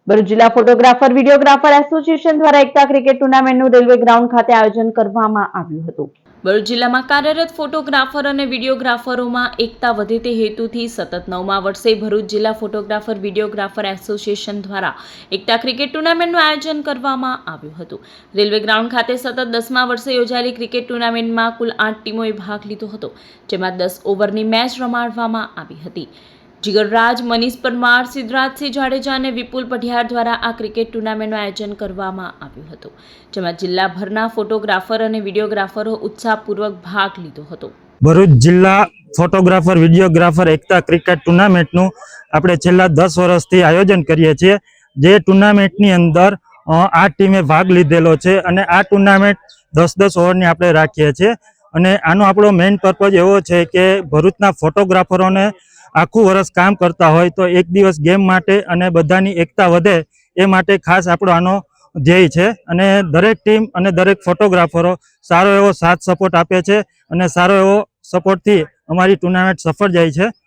ભરૂચ જિલ્લા photographer videographer association દ્વારા એકતા cricket ટુર્નામેન્ટનું railway ground ખાતે આયોજન કરવામાં આવ્યું હતું। ભરૂચ જિલ્લામાં કાર્યરત ફોટોગ્રાફર અને વિડીયોગ્રાફરોમાં એકતા વધે તે હેતુથી સતત 9મા વર્ષે ભરૂચ જિલ્લા ફોટોગ્રાફર વિડીયોગ્રાફર એસોસિએશન દ્વારા એકતા ક્રિકેટ ટુર્નામેન્ટનું આયોજન કરવામાં આવ્યું હતું। રેલવે ગ્રાઉન્ડ ખાતે સતત 10મા વર્ષે યોજાયેલી ક્રિકેટ ટુર્નામેન્ટમાં કુલ 8 ટીમોએ ભાગ લીધો હતો, જેમાં 10 ઓવરની મેચ રમાડવામાં આવી હતી। જીગરરાજ, મનીષ પરમાર, સિદ્ધરાજસિંહ જાડેજા અને વિપુલ પઢિયાર દ્વારા આ ક્રિકેટ ટુર્નામેન્ટનું આયોજન કરવામાં આવ્યું હતું, જેમાં જિલ્લાભરના ફોટોગ્રાફર અને વિડીયોગ્રાફરો ઉત્સાહપૂર્વક ભાગ લીધો હતો। ભરૂચ જિલ્લા ફોટોગ્રાફર વિડીયોગ્રાફર એકતા ક્રિકેટ ટુર્નામેન્ટનું આપણે છેલ્લા 10 વર્ષથી આયોજન કરીએ છીએ। જે ટુર્નામેન્ટની અંદર 8 ટીમે ભાગ લીધેલો છે અને આ ટુર્નામેન્ટ 10-10 ઓવરની આપણે રાખીએ છીએ અને આનો આપણો મેઇન પર્પઝ એવો છે કે ભરૂચના ફોટોગ્રાફરોને આખું વર્ષ કામ કરતા હોય તો એક દિવસ ગેમ માટે અને બધાની એકતા વધે એ માટે ખાસ આપણો આનો ધ્યેય છે અને દરેક ટીમ અને દરેક ફોટોગ્રાફરો સારો એવો સાથ સપોર્ટ આપે છે અને સારો એવો સપોર્ટથી અમારી ટુર્નામેન્ટ સફળ જાય છે।